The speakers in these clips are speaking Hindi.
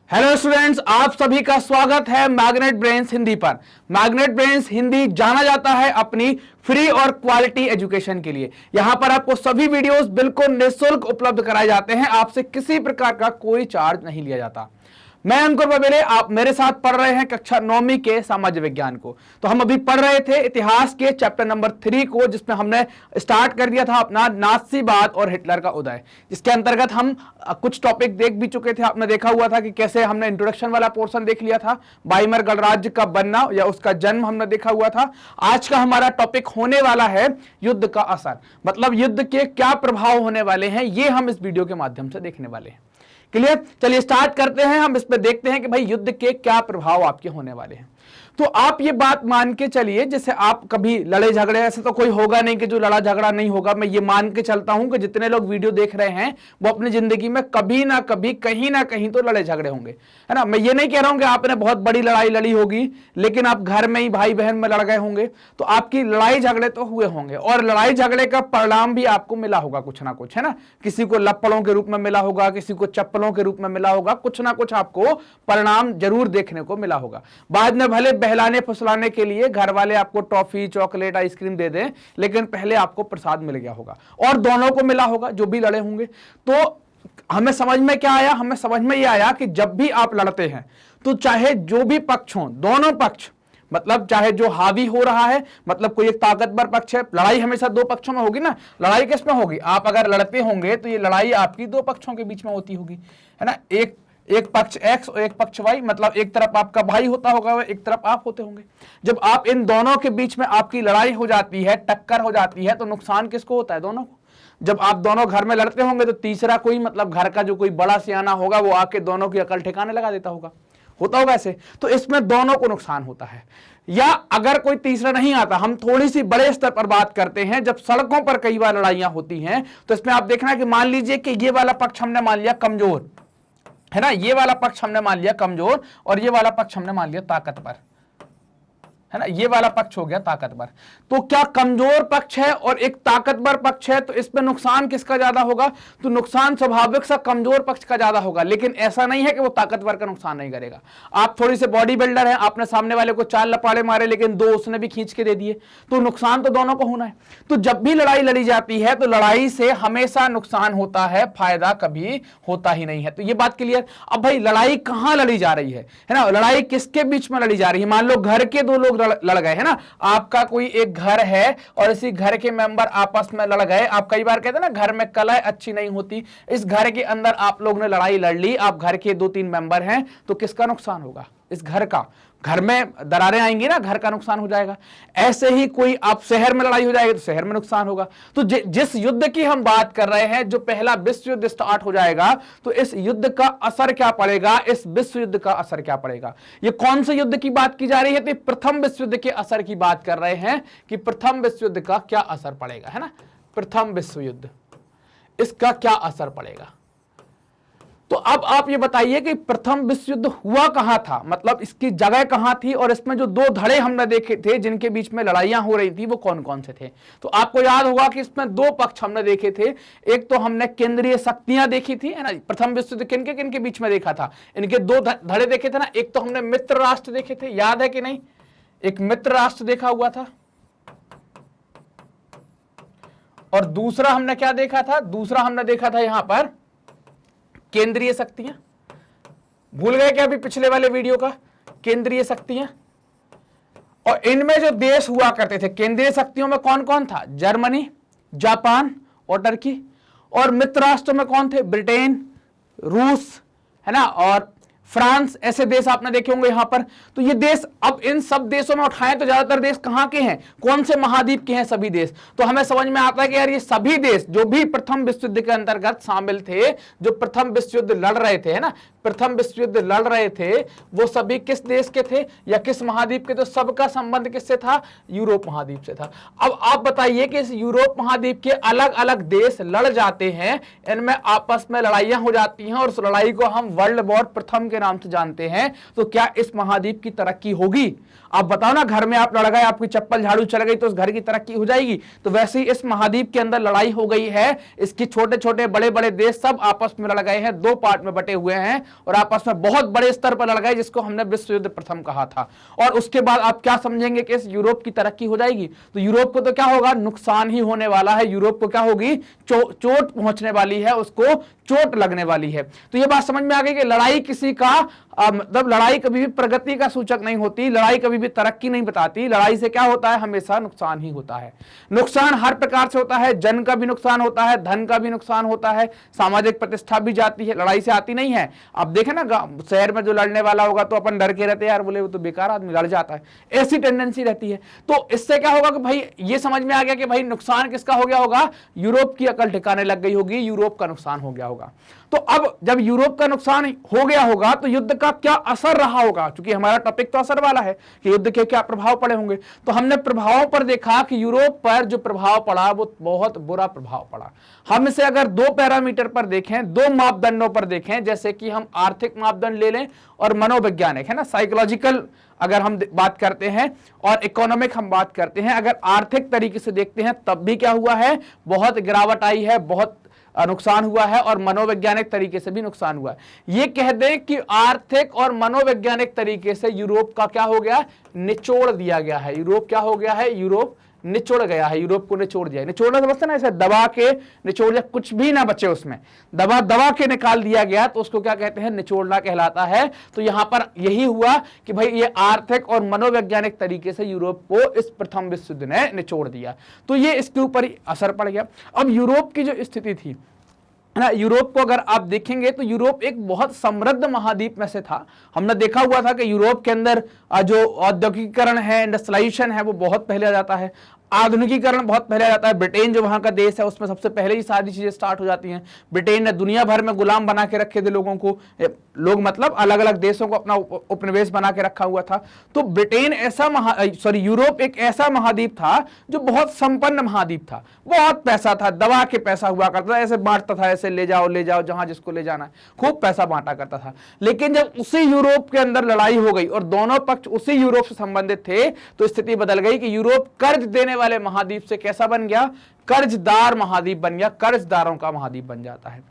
हेलो स्टूडेंट्स, आप सभी का स्वागत है मैग्नेट ब्रेन्स हिंदी पर। मैग्नेट ब्रेन्स हिंदी जाना जाता है अपनी फ्री और क्वालिटी एजुकेशन के लिए। यहां पर आपको सभी वीडियोस बिल्कुल निःशुल्क उपलब्ध कराए जाते हैं, आपसे किसी प्रकार का कोई चार्ज नहीं लिया जाता। मैं अंकुर बबेले, आप मेरे साथ पढ़ रहे हैं कक्षा 9वीं के सामाजिक विज्ञान को। तो हम अभी पढ़ रहे थे इतिहास के चैप्टर नंबर 3 को, जिसमें हमने स्टार्ट कर दिया था अपना नाज़ीवाद और हिटलर का उदय। जिसके अंतर्गत हम कुछ टॉपिक देख भी चुके थे। आपने देखा हुआ था कि कैसे हमने इंट्रोडक्शन वाला पोर्शन देख लिया था, बाइमर गणराज्य का बनना या उसका जन्म हमने देखा हुआ था। आज का हमारा टॉपिक होने वाला है युद्ध का असर, मतलब युद्ध के क्या प्रभाव होने वाले हैं, ये हम इस वीडियो के माध्यम से देखने वाले हैं। क्लियर? चलिए स्टार्ट करते हैं। हम इस पे देखते हैं कि भाई युद्ध के क्या प्रभाव आपके होने वाले हैं। तो आप ये बात मान के चलिए, जैसे आप कभी लड़े झगड़े, ऐसे तो कोई होगा नहीं कि जो लड़ा झगड़ा नहीं होगा। मैं ये मान के चलता हूं कि जितने लोग वीडियो देख रहे हैं वो अपनी जिंदगी में कभी ना कभी कहीं ना कहीं तो लड़े झगड़े होंगे, है ना। मैं ये नहीं कह रहा हूं कि आपने बहुत बड़ी लड़ाई लड़ी होगी, लेकिन आप घर में ही भाई बहन में लड़ गए होंगे, तो आपकी लड़ाई झगड़े तो हुए होंगे और लड़ाई झगड़े का परिणाम भी आपको मिला होगा कुछ ना कुछ, है ना। किसी को लप्पड़ों के रूप में मिला होगा, किसी को चप्पलों के रूप में मिला होगा, कुछ ना कुछ आपको परिणाम जरूर देखने को मिला होगा। बाद में भले बहलाने फुसलाने के लिए घर वाले आपको टॉफी, चॉकलेट, आइसक्रीम दे दें, लेकिन पहले आपको प्रसाद मिल गया होगा और दोनों को मिला होगा जो भी लड़े होंगे। तो हमें समझ में क्या आया? हमें समझ में यह आया कि जब भी आप लड़ते हैं तो चाहे जो भी पक्ष हो, दोनों पक्ष, मतलब चाहे जो हावी हो रहा है, मतलब कोई एक ताकतवर पक्ष है, लड़ाई हमेशा दो पक्षों में होगी ना। लड़ाई किस में होगी? आप अगर लड़ते होंगे तो ये लड़ाई आपकी दो पक्षों के बीच में होती होगी, है ना। एक पक्ष एक्स और एक पक्ष वाई, मतलब एक तरफ आपका भाई होता होगा, एक तरफ आप होते होंगे। जब आप इन दोनों के बीच में आपकी लड़ाई हो जाती है, टक्कर हो जाती है, तो नुकसान किसको होता है? दोनों को। जब आप दोनों घर में लड़ते होंगे तो तीसरा कोई, मतलब घर का जो कोई बड़ा सियाना होगा, वो आके दोनों की अकल ठिकाने लगा देता होगा, होता होगा ऐसे। तो इसमें दोनों को नुकसान होता है। या अगर कोई तीसरा नहीं आता, हम थोड़ी सी बड़े स्तर पर बात करते हैं, जब सड़कों पर कई बार लड़ाइयां होती हैं, तो इसमें आप देखना कि मान लीजिए कि ये वाला पक्ष हमने मान लिया कमजोर, है ना, ये वाला पक्ष हमने मान लिया कमजोर और ये वाला पक्ष हमने मान लिया ताकतवर, है ना। ये वाला पक्ष हो गया ताकतवर। तो क्या कमजोर पक्ष है और एक ताकतवर पक्ष है, तो इसमें नुकसान किसका ज्यादा होगा? तो नुकसान स्वाभाविक सा कमजोर पक्ष का ज्यादा होगा। लेकिन ऐसा नहीं है कि वो ताकतवर का नुकसान नहीं करेगा। आप थोड़ी से बॉडी बिल्डर हैं, आपने सामने वाले को 4 लपाड़े मारे, लेकिन 2 उसने भी खींच के दे दिए, तो नुकसान तो दोनों को होना है। तो जब भी लड़ाई लड़ी जाती है तो लड़ाई से हमेशा नुकसान होता है, फायदा कभी होता ही नहीं है। तो ये बात क्लियर। अब भाई लड़ाई कहां लड़ी जा रही है ना, लड़ाई किसके बीच में लड़ी जा रही है? मान लो घर के दो लोग लड़ गए, है ना। आपका कोई एक घर है और इसी घर के मेंबर आपस में लड़ गए। आप कई बार कहते हैं ना, घर में कलह अच्छी नहीं होती। इस घर के अंदर आप लोग ने लड़ाई लड़ ली, आप घर के 2-3 मेंबर हैं, तो किसका नुकसान होगा? इस घर का। घर में दरारें आएंगी ना, घर का नुकसान हो जाएगा। ऐसे ही कोई आप शहर में लड़ाई हो जाएगी तो शहर में नुकसान होगा। तो जिस युद्ध की हम बात कर रहे हैं, जो पहला विश्व युद्ध स्टार्ट हो जाएगा, तो इस युद्ध का असर क्या पड़ेगा? इस विश्व युद्ध का असर क्या पड़ेगा? ये कौन से युद्ध की बात की जा रही है? तो प्रथम विश्व युद्ध के असर की बात कर रहे हैं कि प्रथम विश्व युद्ध का क्या असर पड़ेगा, है ना। प्रथम विश्व युद्ध, इसका क्या असर पड़ेगा? तो अब आप ये बताइए कि प्रथम विश्व युद्ध हुआ कहां था, मतलब इसकी जगह कहां थी, और इसमें जो 2 धड़े हमने देखे थे जिनके बीच में लड़ाइयां हो रही थी, वो कौन कौन से थे? तो आपको याद होगा कि इसमें 2 पक्ष हमने देखे थे। एक तो हमने केंद्रीय शक्तियां देखी थी, है ना। प्रथम विश्व युद्ध किनके किनके बीच में देखा था? इनके 2 धड़े देखे थे ना। एक तो हमने मित्र राष्ट्र देखे थे, याद है कि नहीं? एक मित्र राष्ट्र देखा हुआ था, और दूसरा हमने क्या देखा था? दूसरा हमने देखा था यहां पर केंद्रीय शक्तियां। भूल गए क्या अभी पिछले वाले वीडियो का? केंद्रीय शक्तियां। और इनमें जो देश हुआ करते थे केंद्रीय शक्तियों में, कौन कौन था? जर्मनी, जापान और टर्की। और मित्र राष्ट्रों में कौन थे? ब्रिटेन, रूस, है ना, और फ्रांस। ऐसे देश आपने देखे होंगे यहां पर। तो ये देश, अब इन सब देशों में उठाएं तो ज्यादातर देश कहां के हैं? कौन से महाद्वीप के हैं? सभी देश। तो हमें समझ में आता है कि यार ये सभी देश जो भी प्रथम विश्व युद्ध के अंतर्गत शामिल थे, जो प्रथम विश्व युद्ध लड़ रहे थे, है ना, प्रथम विश्व युद्ध लड़ रहे थे, वो सभी किस देश के थे या किस महाद्वीप के? तो सबका संबंध किससे था? यूरोप महाद्वीप से था। अब आप बताइए कि इस यूरोप महाद्वीप के अलग अलग देश लड़ जाते हैं, इनमें आपस में लड़ाइयां हो जाती हैं और उस लड़ाई को हम वर्ल्ड वॉर प्रथम के नाम से जानते हैं। तो क्या इस महाद्वीप की तरक्की होगी? आप बताओ ना, घर में आप लड़ गए, आपकी चप्पल झाड़ू चल गई तो उस घर की तरक्की हो जाएगी? तो वैसे ही इस महाद्वीप के अंदर लड़ाई हो गई है, इसकी छोटे छोटे बड़े बड़े देश सब आपस में लड़ गए हैं, दो पार्ट में बटे हुए हैं और आपस में बहुत बड़े स्तर पर लड़ गए, जिसको हमने विश्व युद्ध प्रथम कहा था। और उसके बाद आप क्या समझेंगे कि इस यूरोप की तरक्की हो जाएगी? तो यूरोप को तो क्या होगा, नुकसान ही होने वाला है। यूरोप को क्या होगी, चोट पहुंचने वाली है, उसको चोट लगने वाली है। तो ये बात समझ में आ गई कि लड़ाई किसी का मतलब लड़ाई कभी भी प्रगति का सूचक नहीं होती, लड़ाई कभी भी तरक्की नहीं बताती। लड़ाई से क्या होता है, हमेशा नुकसान ही होता है। नुकसान हर प्रकार से होता है, जन का भी नुकसान होता है, धन का भी नुकसान होता है, सामाजिक प्रतिष्ठा भी जाती है, लड़ाई से आती नहीं है। आप देखें ना, शहर में जो लड़ने वाला होगा तो अपन डर के रहते हैं, यार बोले वो तो बेकार आदमी, लड़ जाता है, ऐसी टेंडेंसी रहती है। तो इससे क्या होगा कि भाई ये समझ में आ गया कि भाई नुकसान किसका हो गया होगा, यूरोप की अकल ठिकाने लग गई होगी, यूरोप का नुकसान हो गया होगा। तो अब जब यूरोप का नुकसान हो गया होगा तो युद्ध का क्या असर रहा होगा, क्योंकि हमारा टॉपिक तो असर वाला है कि युद्ध के क्या प्रभाव पड़े होंगे। तो हमने प्रभावों पर देखा कि यूरोप पर जो प्रभाव पड़ा वो बहुत बुरा प्रभाव पड़ा। हम इसे अगर दो पैरामीटर पर देखें, दो मापदंडों पर देखें, जैसे कि हम आर्थिक मापदंड ले लें और मनोवैज्ञानिक, है ना, साइकोलॉजिकल अगर हम बात करते हैं और इकोनॉमिक हम बात करते हैं, अगर आर्थिक तरीके से देखते हैं तब भी क्या हुआ है, बहुत गिरावट आई है, बहुत नुकसान हुआ है और मनोवैज्ञानिक तरीके से भी नुकसान हुआ है। ये कह दें कि आर्थिक और मनोवैज्ञानिक तरीके से यूरोप का क्या हो गया, निचोड़ दिया गया है। यूरोप क्या हो गया है, यूरोप निचोड़ गया है, यूरोप को निचोड़ दिया। निचोड़ना समझते ना, ऐसे दबा के निचोड़ दिया, कुछ भी ना बचे उसमें, दबा के निकाल दिया गया, तो उसको क्या कहते हैं, निचोड़ना कहलाता है। तो यहां पर यही हुआ कि भाई ये आर्थिक और मनोवैज्ञानिक तरीके से यूरोप को इस प्रथम विश्व युद्ध ने निचोड़ दिया, तो ये इसके ऊपर ही असर पड़ गया। अब यूरोप की जो स्थिति थी ना, यूरोप को अगर आप देखेंगे तो यूरोप एक बहुत समृद्ध महाद्वीप में से था। हमने देखा हुआ था कि यूरोप के अंदर जो औद्योगिकीकरण है, इंडस्ट्रियलाइजेशन है, वो बहुत पहले आ जाता है, आधुनिकीकरण बहुत पहले आ जाता है। ब्रिटेन जो वहां का देश है उसमें सबसे पहले ही सारी चीजें स्टार्ट हो जाती हैं। ब्रिटेन ने दुनिया भर में गुलाम बना के रखे थे लोगों को, लोग मतलब अलग अलग देशों को अपना उपनिवेश बना के रखा हुआ था। तो ब्रिटेन यूरोप एक ऐसा महाद्वीप था जो बहुत संपन्न महाद्वीप था, बहुत पैसा था, दबा के पैसा हुआ करता था, ऐसे बांटता था, ऐसे ले जाओ जहां जिसको ले जाना है, खूब पैसा बांटा करता था। लेकिन जब उसी यूरोप के अंदर लड़ाई हो गई और दोनों पक्ष उसी यूरोप से संबंधित थे, तो स्थिति बदल गई कि यूरोप कर्ज देने वाले महाद्वीप से कैसा बन गया, कर्जदार महाद्वीप बन गया, कर्जदारों का महाद्वीप बन जाता है।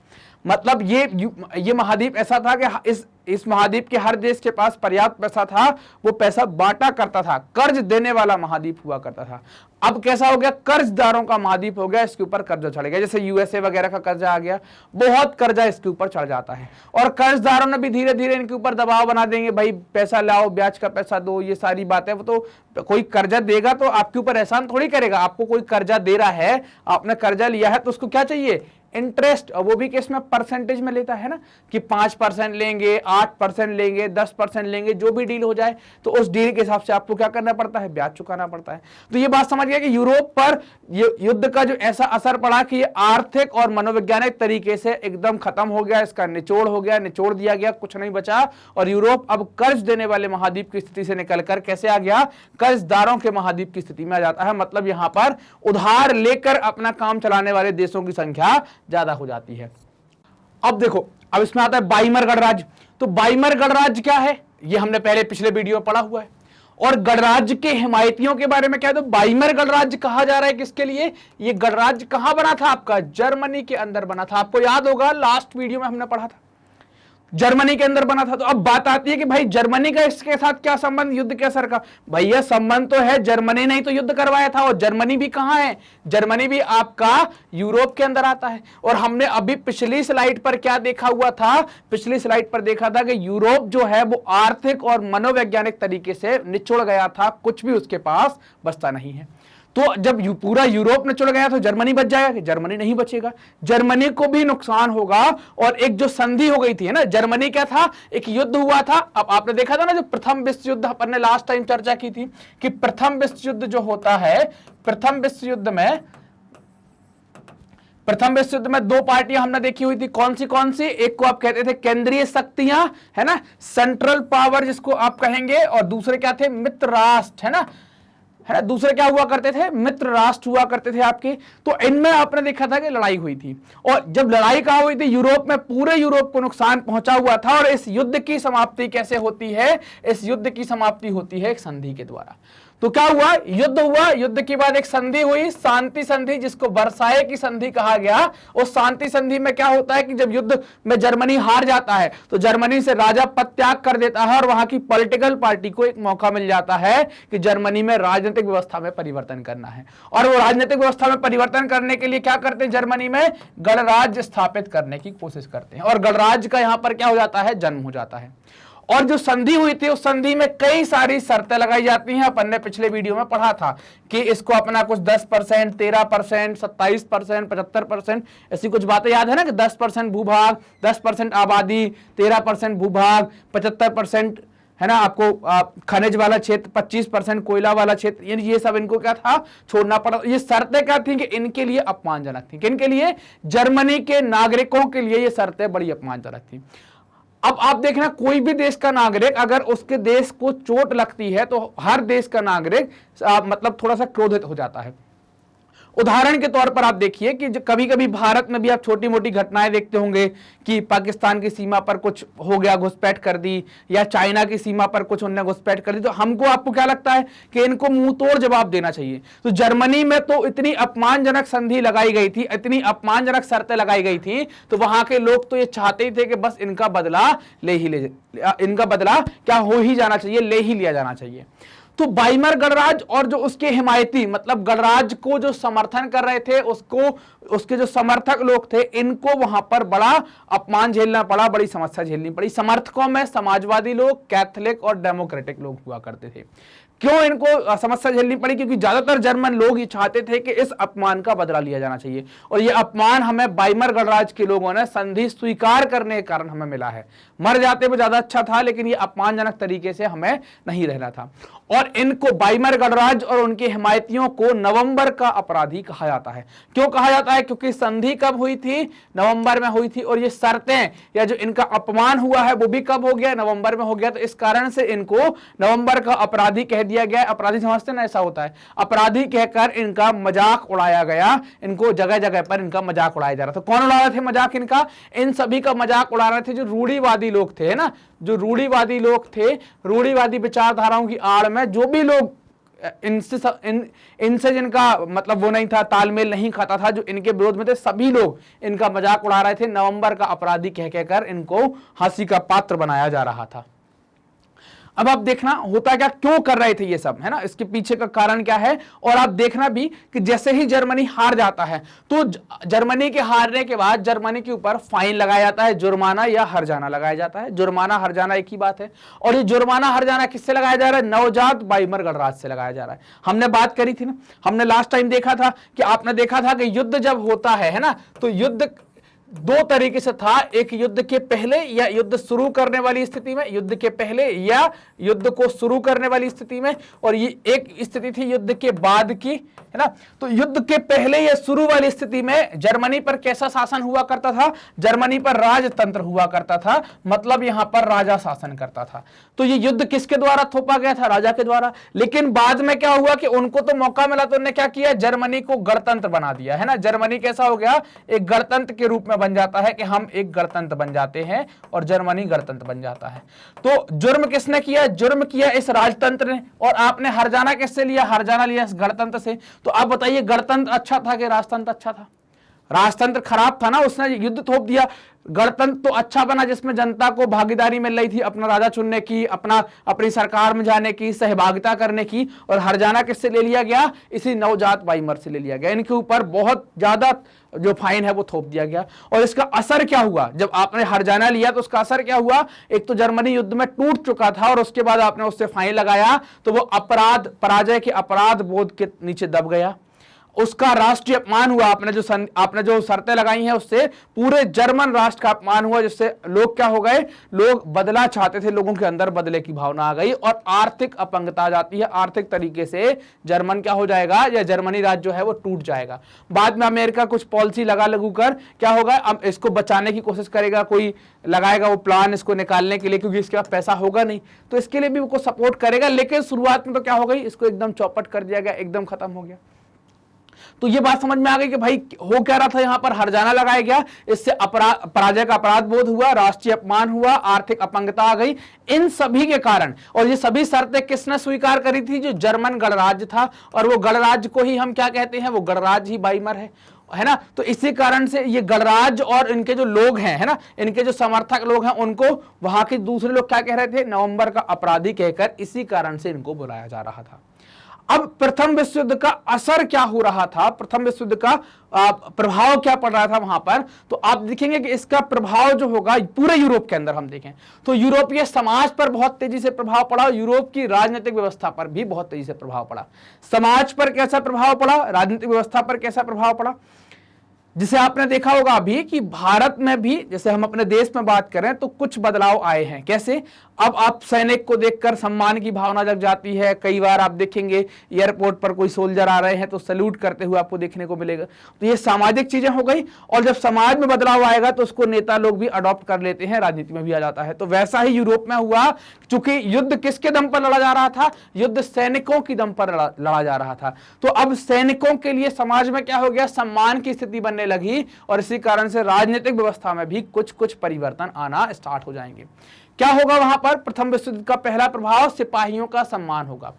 मतलब ये महाद्वीप ऐसा था कि इस महाद्वीप के हर देश के पास पर्याप्त पैसा था, वो पैसा बांटा करता था, कर्ज देने वाला महाद्वीप हुआ करता था। अब कैसा हो गया, कर्जदारों का महाद्वीप हो गया, इसके ऊपर कर्जा चढ़ गया। जैसे यूएसए वगैरह का कर्जा आ गया, बहुत कर्जा इसके ऊपर चढ़ जाता है और कर्जदारों ने भी धीरे धीरे इनके ऊपर दबाव बना देंगे, भाई पैसा लाओ, ब्याज का पैसा दो, ये सारी बातें। वो तो कोई कर्जा देगा तो आपके ऊपर एहसान थोड़ी करेगा, आपको कोई कर्जा दे रहा है, आपने कर्जा लिया है तो उसको क्या चाहिए, इंटरेस्ट। और वो भी किस में, परसेंटेज में लेता है ना, कि 5% लेंगे, 8% लेंगे, 10% लेंगे, जो भी डील हो जाए तो उस डील के हिसाब से आपको क्या करना पड़ता है, ब्याज चुकाना पड़ता है। तो ये बात समझ गया कि यूरोप पर युद्ध का जो ऐसा असर पड़ा कि ये आर्थिक और मनोवैज्ञानिक तरीके से एकदम खत्म हो गया, इसका निचोड़ हो गया, निचोड़ दिया गया, कुछ नहीं बचा। और यूरोप अब कर्ज देने वाले महाद्वीप की स्थिति से निकलकर कैसे आ गया, कर्जदारों के महाद्वीप की स्थिति में आ जाता है। मतलब यहां पर उधार लेकर अपना काम चलाने वाले देशों की संख्या ज्यादा हो जाती है। अब देखो, अब इसमें आता है बाइमर गणराज्य। तो बाइमर गणराज्य क्या है, ये हमने पहले पिछले वीडियो में पढ़ा हुआ है। और गणराज्य के हिमायतियों के बारे में क्या है, तो बाइमर गणराज्य कहा जा रहा है किसके लिए, ये गणराज्य कहां बना था आपका, जर्मनी के अंदर बना था। आपको याद होगा लास्ट वीडियो में हमने पढ़ा था, जर्मनी के अंदर बना था। तो अब बात आती है कि भाई जर्मनी का इसके साथ क्या संबंध युद्ध के असर का। भैया संबंध तो है, जर्मनी ने ही तो युद्ध करवाया था, और जर्मनी भी कहां है, जर्मनी भी आपका यूरोप के अंदर आता है। और हमने अभी पिछली स्लाइड पर क्या देखा हुआ था, पिछली स्लाइड पर देखा था कि यूरोप जो है वो आर्थिक और मनोवैज्ञानिक तरीके से निचुड़ गया था, कुछ भी उसके पास बचता नहीं है। तो जब पूरा यूरोप निचुड़ गया तो जर्मनी बच जाएगा, जर्मनी नहीं बचेगा, जर्मनी को भी नुकसान होगा। और एक जो संधि हो गई थी, है ना, जर्मनी क्या था, एक युद्ध हुआ था। अब आपने देखा था ना, जो प्रथम विश्व युद्ध अपन ने लास्ट टाइम चर्चा की थी कि प्रथम विश्व युद्ध जो होता है, प्रथम विश्व युद्ध में दो पार्टियां हमने देखी हुई थी। कौन सी, एक को आप कहते थे केंद्रीय शक्तियां, है ना, सेंट्रल पावर जिसको आप कहेंगे, और दूसरे क्या थे, मित्र राष्ट्र, है ना। है ना, दूसरे क्या हुआ करते थे, मित्र राष्ट्र हुआ करते थे आपके। तो इनमें आपने देखा था कि लड़ाई हुई थी, और जब लड़ाई कहां हुई थी, यूरोप में, पूरे यूरोप को नुकसान पहुंचा हुआ था। और इस युद्ध की समाप्ति कैसे होती है, इस युद्ध की समाप्ति होती है एक संधि के द्वारा। तो क्या हुआ, युद्ध हुआ, युद्ध के बाद एक संधि हुई, शांति संधि, जिसको वर्साय की संधि कहा गया। उस शांति संधि में क्या होता है कि जब युद्ध में जर्मनी हार जाता है तो जर्मनी से राजा पद त्याग कर देता है, और वहां की पॉलिटिकल पार्टी को एक मौका मिल जाता है कि जर्मनी में राजनीतिक व्यवस्था में परिवर्तन करना है। और वो राजनीतिक व्यवस्था में परिवर्तन करने के लिए क्या करते हैं, जर्मनी में गणराज्य स्थापित करने की कोशिश करते हैं, और गणराज्य का यहां पर क्या हो जाता है, जन्म हो जाता है। और जो संधि हुई थी, उस संधि में कई सारी शर्तें लगाई जाती हैं। अपन ने पिछले वीडियो में पढ़ा था कि इसको अपना कुछ 10%, 13%, 27%, 75%, ऐसी कुछ बातें याद है ना, कि 10% भूभाग, 10% आबादी, 13% भूभाग, 75% है ना आपको खनिज वाला क्षेत्र, 25% कोयला वाला क्षेत्र, यानी ये सब इनको क्या था, छोड़ना पड़ा। ये शर्तें क्या थी कि इनके लिए अपमानजनक थी, कि इनके लिए, जर्मनी के नागरिकों के लिए ये शर्तें बड़ी अपमानजनक थी। अब आप देखना, कोई भी देश का नागरिक अगर उसके देश को चोट लगती है तो हर देश का नागरिक मतलब थोड़ा सा क्रोधित हो जाता है। उदाहरण के तौर पर आप देखिए कि कभी कभी भारत में भी आप छोटी मोटी घटनाएं देखते होंगे कि पाकिस्तान की सीमा पर कुछ हो गया, घुसपैठ कर दी, या चाइना की सीमा पर कुछ उन्होंने घुसपैठ कर दी, तो हमको, आपको क्या लगता है कि इनको मुंह तोड़ जवाब देना चाहिए। तो जर्मनी में तो इतनी अपमानजनक संधि लगाई गई थी, इतनी अपमानजनक शर्तें लगाई गई थी, तो वहां के लोग तो ये चाहते ही थे कि बस इनका बदला इनका बदला क्या हो ही जाना चाहिए, ले ही लिया जाना चाहिए। तो वाइमर गणराज्य और जो उसके हिमायती, मतलब गणराज्य को जो समर्थन कर रहे थे, उसके जो समर्थक लोग थे, इनको वहां पर बड़ा अपमान झेलना पड़ा, बड़ी समस्या झेलनी पड़ी। समर्थकों में समाजवादी लोग, कैथोलिक और डेमोक्रेटिक लोग हुआ करते थे। क्यों इनको समस्या झेलनी पड़ी, क्योंकि ज्यादातर जर्मन लोग ये चाहते थे कि इस अपमान का बदला लिया जाना चाहिए, और ये अपमान हमें वाइमर गणराज्य के लोगों ने संधि स्वीकार करने के कारण हमें मिला है। मर जाते वो ज्यादा अच्छा था, लेकिन ये अपमानजनक तरीके से हमें नहीं रहना था। और इनको, वाइमर गणराज्य और उनके हिमायतियों को, नवंबर का अपराधी कहा जाता है। क्यों कहा जाता है, क्योंकि संधि कब हुई थी, नवंबर में हुई थी, और ये शर्तें या जो इनका अपमान हुआ है वो भी कब हो गया, नवंबर में हो गया। तो इस कारण से इनको नवंबर का अपराधी कह दिया गया। अपराधी समझते ना, ऐसा होता है, अपराधी कहकर इनका मजाक उड़ाया गया, इनको जगह जगह पर इनका मजाक उड़ाया जा रहा था। कौन उड़ा रहे थे मजाक इनका, इन सभी का मजाक उड़ा रहे थे जो रूढ़िवादी लोग थे, है ना, जो रूढ़िवादी लोग थे, रूढ़िवादी विचारधाराओं की आड़ में जो भी लोग इनसे जिनका मतलब वो नहीं था, तालमेल नहीं खाता था, जो इनके विरोध में थे, सभी लोग इनका मजाक उड़ा रहे थे। नवंबर का अपराधी कह कहकर इनको हंसी का पात्र बनाया जा रहा था। अब आप देखना होता क्या, क्यों कर रहे थे ये सब, है ना, इसके पीछे का कारण क्या है। और आप देखना भी कि जैसे ही जर्मनी हार जाता है तो जर्मनी के हारने के बाद जर्मनी के ऊपर फाइन लगाया जाता है, जुर्माना या हर्जाना लगाया जाता है। जुर्माना हर्जाना एक ही बात है। और ये जुर्माना हर्जाना किससे लगाया जा रहा है, नवजात वाइमर गणराज्य से लगाया जा रहा है। हमने बात करी थी ना, हमने लास्ट टाइम देखा था कि आपने देखा था कि युद्ध जब होता है ना, तो युद्ध दो तरीके से था, एक युद्ध के पहले या युद्ध शुरू करने वाली स्थिति में, युद्ध के पहले या युद्ध को शुरू करने वाली स्थिति में, और ये एक स्थिति थी युद्ध के बाद की, है ना। तो युद्ध के पहले या शुरू वाली स्थिति में जर्मनी पर कैसा शासन हुआ करता था, जर्मनी पर राजतंत्र हुआ करता था, मतलब यहां पर राजा शासन करता था। तो ये युद्ध किसके द्वारा थोपा गया था, राजा के द्वारा। लेकिन बाद में क्या हुआ कि उनको तो मौका मिला, तो उन्होंने क्या किया, जर्मनी को गणतंत्र बना दिया, है ना। जर्मनी कैसा हो गया, एक गणतंत्र के रूप में बन जाता है कि हम एक गणतंत्र बन जाते हैं, और जर्मनी गणतंत्र बन जाता है। तो जुर्म किसने किया, जुर्म किया इस राजतंत्र ने। और आपने हर्जाना किससे लिया, हर्जाना लिया इस गणतंत्र से। तो आप बताइए, गणतंत्र अच्छा था कि राजतंत्र अच्छा था, राजतंत्र खराब था ना, उसने युद्ध थोप दिया। गणतंत्र तो अच्छा बना जिसमें जनता को भागीदारी मिल रही थी अपना राजा चुनने की, अपनी सरकार में जाने की, सहभागिता करने की। और हर्जाना किससे ले लिया गया, इसी नवजात वाइमर से ले लिया गया। इनके ऊपर बहुत ज्यादा जो फाइन है वो थोप दिया गया। और इसका असर क्या हुआ, जब आपने हर्जाना लिया तो उसका असर क्या हुआ, एक तो जर्मनी युद्ध में टूट चुका था, और उसके बाद आपने उससे फाइन लगाया तो वो अपराध, पराजय के अपराध बोध के नीचे दब गया। उसका राष्ट्रीय अपमान हुआ। आपने जो शर्तें लगाई हैं उससे पूरे जर्मन राष्ट्र का अपमान हुआ, जिससे लोग क्या हो गए, लोग बदला चाहते थे, लोगों के अंदर बदले की भावना आ गई और आर्थिक अपंगता आ जाती है। आर्थिक तरीके से जर्मन क्या हो जाएगा, या जर्मनी राज्य जो है वो टूट जाएगा। बाद में अमेरिका कुछ पॉलिसी लगू कर क्या होगा, अब इसको बचाने की कोशिश करेगा, कोई लगाएगा वो प्लान इसको निकालने के लिए, क्योंकि इसके पास पैसा होगा नहीं, तो इसके लिए भी वो सपोर्ट करेगा। लेकिन शुरुआत में तो क्या हो गई, इसको एकदम चौपट कर दिया गया, एकदम खत्म हो गया। तो ये बात समझ में आ गई कि भाई हो क्या रहा था, यहां पर हर्जाना लगाया गया, इससे पराजय का अपराध बोध हुआ, राष्ट्रीय अपमान हुआ, आर्थिक अपंगता आ गई। इन सभी के कारण, और ये सभी शर्तें किसने स्वीकार करी थी, जो जर्मन गणराज्य था, और वो गणराज्य को ही हम क्या कहते हैं, वो गणराज्य ही बाइमर है ना। तो इसी कारण से ये गणराज्य और इनके जो लोग हैं, है ना, इनके जो समर्थक लोग हैं, उनको वहां के दूसरे लोग क्या कह रहे थे, नवंबर का अपराधी कहकर, इसी कारण से इनको बुलाया जा रहा था। अब प्रथम विश्व युद्ध का असर क्या हो रहा था, प्रथम विश्व युद्ध का प्रभाव क्या पड़ रहा था वहां पर, तो आप देखेंगे कि इसका प्रभाव जो होगा पूरे यूरोप के अंदर हम देखें तो यूरोपीय समाज पर बहुत तेजी से प्रभाव पड़ा, यूरोप की राजनीतिक व्यवस्था पर भी बहुत तेजी से प्रभाव पड़ा। समाज पर कैसा प्रभाव पड़ा, राजनीतिक व्यवस्था पर कैसा प्रभाव पड़ा, जिसे आपने देखा होगा अभी कि भारत में भी, जैसे हम अपने देश में बात करें तो कुछ बदलाव आए हैं। कैसे, अब आप सैनिक को देखकर सम्मान की भावना जग जाती है। कई बार आप देखेंगे एयरपोर्ट पर कोई सोल्जर आ रहे हैं तो सैल्यूट करते हुए आपको देखने को मिलेगा। तो ये सामाजिक चीजें हो गई, और जब समाज में बदलाव आएगा तो उसको नेता लोग भी अडॉप्ट कर लेते हैं, राजनीति में भी आ जाता है। तो वैसा ही यूरोप में हुआ, क्योंकि युद्ध किसके दम पर लड़ा जा रहा था, युद्ध सैनिकों की दम पर लड़ा जा रहा था। तो अब सैनिकों के लिए समाज में क्या हो गया, सम्मान की स्थिति बनने लगी, और इसी कारण से राजनीतिक व्यवस्था में भी कुछ कुछ परिवर्तन आना स्टार्ट हो जाएंगे। क्या होगा वहां पर, प्रथम विश्व युद्ध का पहला प्रभाव, सिपाहियों का सम्मान होगा।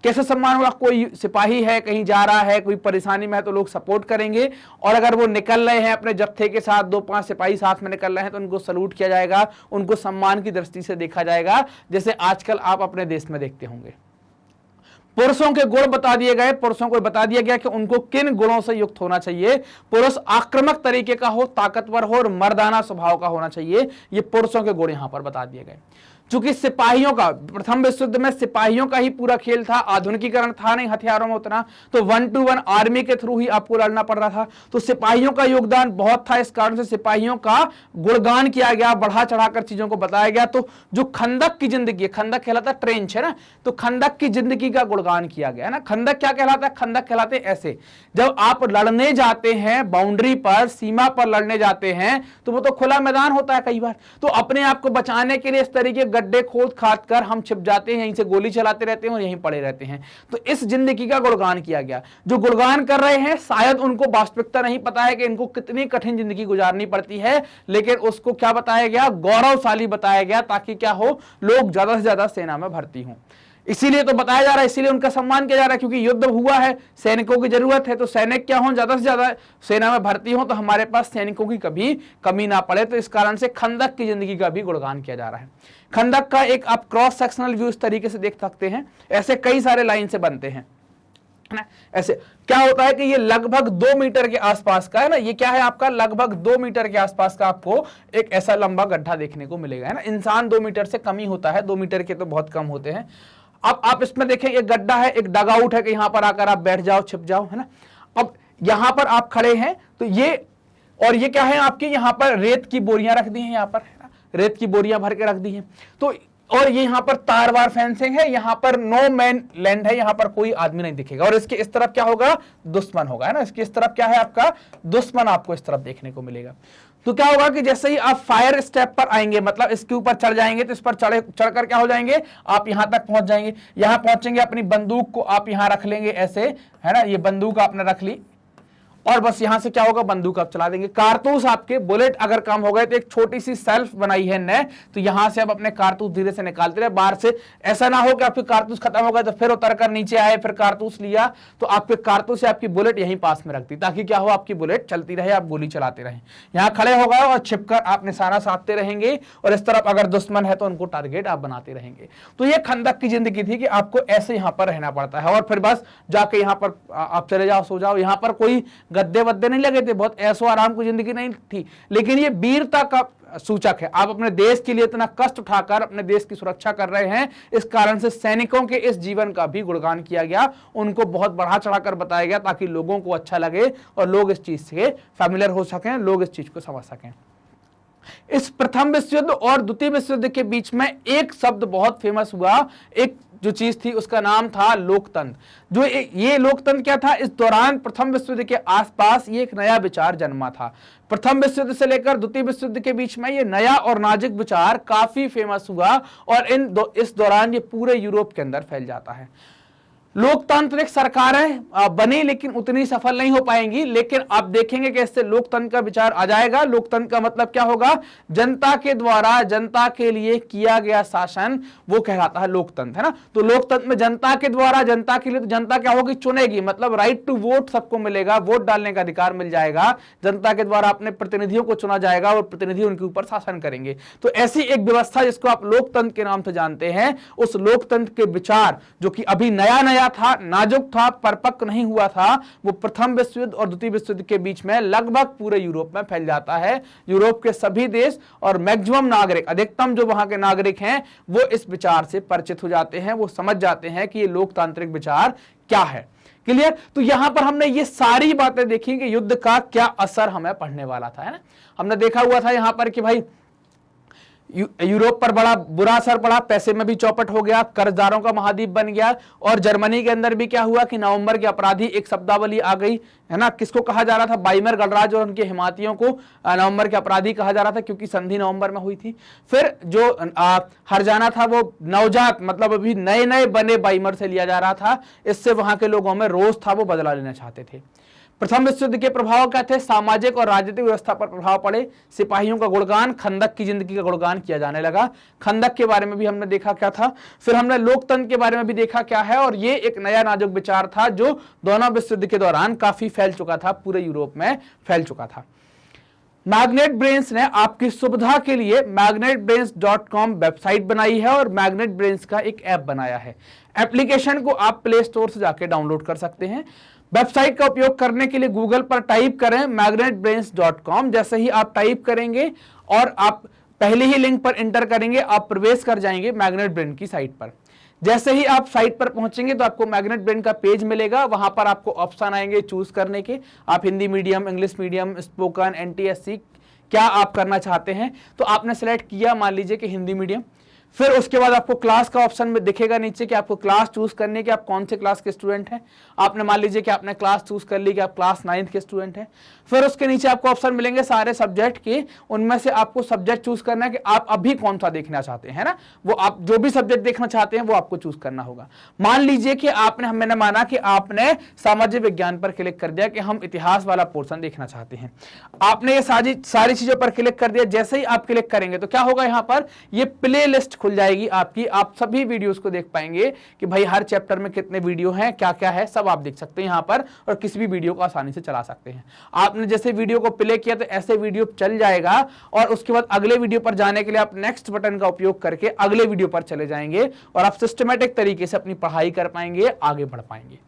कैसे सम्मान होगा, कोई सिपाही है, कहीं जा रहा है, कोई परेशानी में है तो लोग सपोर्ट करेंगे, और अगर वो निकल रहे हैं अपने जत्थे के साथ, 2-5 सिपाही साथ में निकल रहे हैं तो उनको सल्यूट किया जाएगा, उनको सम्मान की दृष्टि से देखा जाएगा, जैसे आजकल आप अपने देश में देखते होंगे। पुरुषों के गुण बता दिए गए, पुरुषों को बता दिया गया कि उनको किन गुणों से युक्त होना चाहिए। पुरुष आक्रामक तरीके का हो, ताकतवर हो और मर्दाना स्वभाव का होना चाहिए, ये पुरुषों के गुण यहां पर बता दिए गए। चूंकि सिपाहियों का, प्रथम विश्व युद्ध में सिपाहियों का ही पूरा खेल था, आधुनिकीकरण था नहीं हथियारों में उतना, तो 1-to-1 आर्मी के थ्रू ही आपको लड़ना पड़ रहा था। तो सिपाहियों का योगदान बहुत था, इस कारण से सिपाहियों का गुणगान किया गया, बढ़ा चढ़ाकर चीजों को बताया गया। तो जो खंदक की जिंदगी, खंदक कहलाता ट्रेंच है ना, तो खंदक की जिंदगी का गुणगान किया गया है ना। खंदक क्या कहलाता है, खंदक कहलाते ऐसे, जब आप लड़ने जाते हैं बाउंड्री पर, सीमा पर लड़ने जाते हैं, तो वो तो खुला मैदान होता है कई बार, तो अपने आप को बचाने के लिए इस तरीके गड्ढे खोद खाद कर हम छिप जाते हैं, यहीं से गोली चलाते रहते हैं और यहीं पड़े रहते हैं। तो इस जिंदगी का गुणगान किया गया। जो गुणगान कर रहे हैं शायद उनको वास्तविकता नहीं पता है कि इनको कितनी कठिन जिंदगी गुजारनी पड़ती है, लेकिन उसको क्या बताया गया, गौरवशाली बताया गया, ताकि क्या हो, लोग ज्यादा से ज्यादा सेना में भर्ती हों। इसीलिए तो बताया जा रहा है, इसीलिए उनका सम्मान किया जा रहा है, क्योंकि युद्ध हुआ है, सैनिकों की जरूरत है, तो सैनिक क्या हो, ज्यादा से ज्यादा सेना में भर्ती हो, तो हमारे पास सैनिकों की कभी कमी ना पड़े। तो इस कारण से खंदक की जिंदगी का भी गुणगान किया जा रहा है। खंदक का एक आप क्रॉस सेक्शनल व्यू इस तरीके से देख सकते हैं, ऐसे कई सारे लाइन से बनते हैं ना। ऐसे क्या होता है कि ये लगभग 2 मीटर के आसपास का है ना, ये क्या है आपका, लगभग 2 मीटर के आसपास का आपको एक ऐसा लंबा गड्ढा देखने को मिलेगा, है ना। इंसान 2 मीटर से कम ही होता है, 2 मीटर के तो बहुत कम होते हैं। अब आप इसमें देखें, एक गड्ढा है, एक डग आउट है कि यहां पर आकर आप बैठ जाओ, छिप जाओ, है ना। अब यहां पर आप खड़े हैं तो ये, और ये क्या है आपकी, यहां पर रेत की बोरियां रख दी हैं, यहां पर है ना, रेत की बोरियां भर के रख दी हैं। तो और ये यहां पर तारवार फेंसिंग है, यहां पर नो मैन लैंड है, यहां पर कोई आदमी नहीं दिखेगा, और इसके इस तरफ क्या होगा, दुश्मन होगा, है ना। इसके इस तरफ क्या है आपका, दुश्मन आपको इस तरफ देखने को मिलेगा। तो क्या होगा कि जैसे ही आप फायर स्टेप पर आएंगे, मतलब इसके ऊपर चढ़ जाएंगे, तो इस पर चढ़कर क्या हो जाएंगे, आप यहां तक पहुंच जाएंगे। यहां पहुंचेंगे, अपनी बंदूक को आप यहां रख लेंगे ऐसे, है ना, ये बंदूक आपने रख ली, और बस यहां से क्या होगा, बंदूक आप चला देंगे। कारतूस आपके बुलेट अगर कम हो गए तो एक छोटी सी सेल्फ बनाई है ने, तो यहां से आप अपने कारतूस धीरे से निकालते रहे बाहर से। ऐसा ना हो कि आपके कारतूस खत्म हो गए तो फिर उतर कर नीचे आए, फिर कारतूस लिया, तो आपके कारतूस से आपकी बुलेट यहीं पास में रख दी, ताकि क्या हो, आपकी बुलेट चलती रहे, आप गोली चलाते रहे। यहां खड़े हो गए और छिपकर आप निशाना साधते रहेंगे, और इस तरफ अगर दुश्मन है तो उनको टारगेट आप बनाते रहेंगे। तो ये खंदक की जिंदगी थी कि आपको ऐसे यहां पर रहना पड़ता है, और फिर बस जाके यहां पर आप चले जाओ, सो जाओ। यहां पर कोई गद्दे वद्दे नहीं लगे थे, बहुत ऐसो आराम की जिंदगी नहीं थी, लेकिन ये वीरता का सूचक है। आप अपने देश के लिए इतना कष्ट उठाकर अपने देश की सुरक्षा कर रहे हैं, इस कारण से सैनिकों के इस जीवन का भी गुणगान किया गया, उनको बहुत बढ़ा चढ़ाकर बताया गया ताकि लोगों को अच्छा लगे और लोग इस चीज से फैमिलियर हो सकें, लोग इस चीज को समझ सकें। इस प्रथम विश्व युद्ध और द्वितीय विश्व युद्ध के बीच में एक शब्द बहुत फेमस हुआ, एक जो चीज थी उसका नाम था लोकतंत्र। जो ये लोकतंत्र क्या था, इस दौरान प्रथम विश्व युद्ध के आसपास ये एक नया विचार जन्मा था। प्रथम विश्व युद्ध से लेकर द्वितीय विश्व युद्ध के बीच में ये नया और नाजुक विचार काफी फेमस हुआ और इस दौरान ये पूरे यूरोप के अंदर फैल जाता है। लोकतांत्रिक सरकारें बनी लेकिन उतनी सफल नहीं हो पाएंगी, लेकिन आप देखेंगे कि इससे लोकतंत्र का विचार आ जाएगा। लोकतंत्र का मतलब क्या होगा, जनता के द्वारा जनता के लिए किया गया शासन, वो कहलाता है लोकतंत्र, है ना। तो लोकतंत्र में जनता के द्वारा जनता के लिए, तो जनता क्या होगी, चुनेगी, मतलब राइट टू वोट सबको मिलेगा, वोट डालने का अधिकार मिल जाएगा, जनता के द्वारा अपने प्रतिनिधियों को चुना जाएगा और प्रतिनिधि उनके ऊपर शासन करेंगे। तो ऐसी एक व्यवस्था जिसको आप लोकतंत्र के नाम से जानते हैं, उस लोकतंत्र के विचार जो कि अभी नया नया था, नाजुक था, परिपक्व नहीं हुआ था, वो प्रथम विश्व युद्ध और द्वितीय विश्व युद्ध के बीच में लगभग पूरे यूरोप में फैल जाता है। यूरोप के सभी देश और मैक्सिमम नागरिक, अधिकतम जो वहां के नागरिक हैं, वो इस विचार से परिचित हो जाते हैं, वो समझ जाते हैं कि ये लोकतांत्रिक विचार क्या है। क्लियर। तो यहां पर हमने ये सारी बातें देखी कि युद्ध का क्या असर हमें पड़ने वाला था, है ना। हमने देखा हुआ था यहां पर कि भाई यूरोप पर बड़ा बुरा असर पड़ा, पैसे में भी चौपट हो गया, कर्जदारों का महाद्वीप बन गया। और जर्मनी के अंदर भी क्या हुआ कि नवंबर के अपराधी एक शब्दावली आ गई, है ना। किसको कहा जा रहा था, वाइमर गणराज्य और उनके हिमातियों को नवंबर के अपराधी कहा जा रहा था, क्योंकि संधि नवंबर में हुई थी। फिर जो हर्जाना था वो नवजात, मतलब अभी नए नए बने वाइमर से लिया जा रहा था। इससे वहां के लोगों में रोष था, वो बदला लेना चाहते थे। प्रथम विश्व युद्ध के प्रभाव क्या थे, सामाजिक और राजनीतिक व्यवस्था पर प्रभाव पड़े। सिपाहियों का गुणगान, खंदक की जिंदगी का गुणगान किया जाने लगा। खंदक के बारे में भी हमने देखा क्या था। फिर हमने लोकतंत्र के बारे में भी देखा क्या है, और ये एक नया नाजुक विचार था जो दोनों विश्व युद्ध के दौरान काफी फैल चुका था, पूरे यूरोप में फैल चुका था। मैग्नेट ब्रेन्स ने आपकी सुविधा के लिए magnetbrains.com वेबसाइट बनाई है और मैग्नेट ब्रेन्स का एक ऐप बनाया है। एप्लीकेशन को आप प्ले स्टोर से जाके डाउनलोड कर सकते हैं। वेबसाइट का उपयोग करने के लिए गूगल पर टाइप करें magnetbrains.com। जैसे ही आप टाइप करेंगे और आप पहले ही लिंक पर एंटर करेंगे, आप प्रवेश कर जाएंगे मैग्नेट ब्रेन की साइट पर। जैसे ही आप साइट पर पहुंचेंगे तो आपको मैग्नेट ब्रेन का पेज मिलेगा। वहां पर आपको ऑप्शन आएंगे चूज करने के, आप Hindi medium, English medium, spoken, NTSC क्या आप करना चाहते हैं। तो आपने सेलेक्ट किया, मान लीजिए कि हिंदी मीडियम। फिर उसके बाद आपको क्लास का ऑप्शन में दिखेगा नीचे कि आपको क्लास चूज करने की, आप कौन से क्लास के स्टूडेंट हैं। आपने मान लीजिए कि आपने क्लास चूज कर ली कि आप क्लास 9th के स्टूडेंट हैं। फिर उसके नीचे आपको ऑप्शन मिलेंगे सारे सब्जेक्ट के, उनमें से आपको सब्जेक्ट चूज करना है कि आप अभी कौन सा देखना चाहते हैं, ना। वो आप जो भी सब्जेक्ट देखना चाहते हैं वो आपको चूज करना होगा। मान लीजिए कि मैंने माना कि आपने सामाजिक विज्ञान पर क्लिक कर दिया कि हम इतिहास वाला पोर्शन देखना चाहते हैं। आपने ये सारी चीजों पर क्लिक कर दिया। जैसे ही आप क्लिक करेंगे तो क्या होगा, यहाँ पर ये प्ले लिस्ट खुल जाएगी आपकी। आप सभी वीडियोस को देख पाएंगे कि भाई हर चैप्टर में कितने वीडियो हैं, क्या क्या है, सब आप देख सकते हैं यहाँ पर, और किसी भी वीडियो को आसानी से चला सकते हैं। आपने जैसे वीडियो को प्ले किया तो ऐसे वीडियो चल जाएगा, और उसके बाद अगले वीडियो पर जाने के लिए आप नेक्स्ट बटन का उपयोग करके अगले वीडियो पर चले जाएंगे और आप सिस्टमेटिक तरीके से अपनी पढ़ाई कर पाएंगे, आगे बढ़ पाएंगे।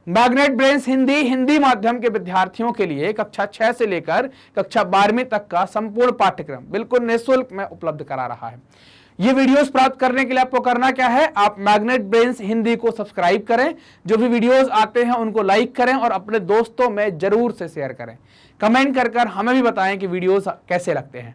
मैग्नेट ब्रेन्स हिंदी माध्यम के विद्यार्थियों के लिए कक्षा 6 से लेकर कक्षा 12वीं तक का संपूर्ण पाठ्यक्रम बिल्कुल निःशुल्क में उपलब्ध करा रहा है। ये वीडियोस प्राप्त करने के लिए आपको करना क्या है, आप मैग्नेट ब्रेन्स हिंदी को सब्सक्राइब करें, जो भी वीडियोस आते हैं उनको लाइक करें और अपने दोस्तों में जरूर से शेयर करें। कमेंट कर हमें भी बताएं कि वीडियोस कैसे लगते हैं।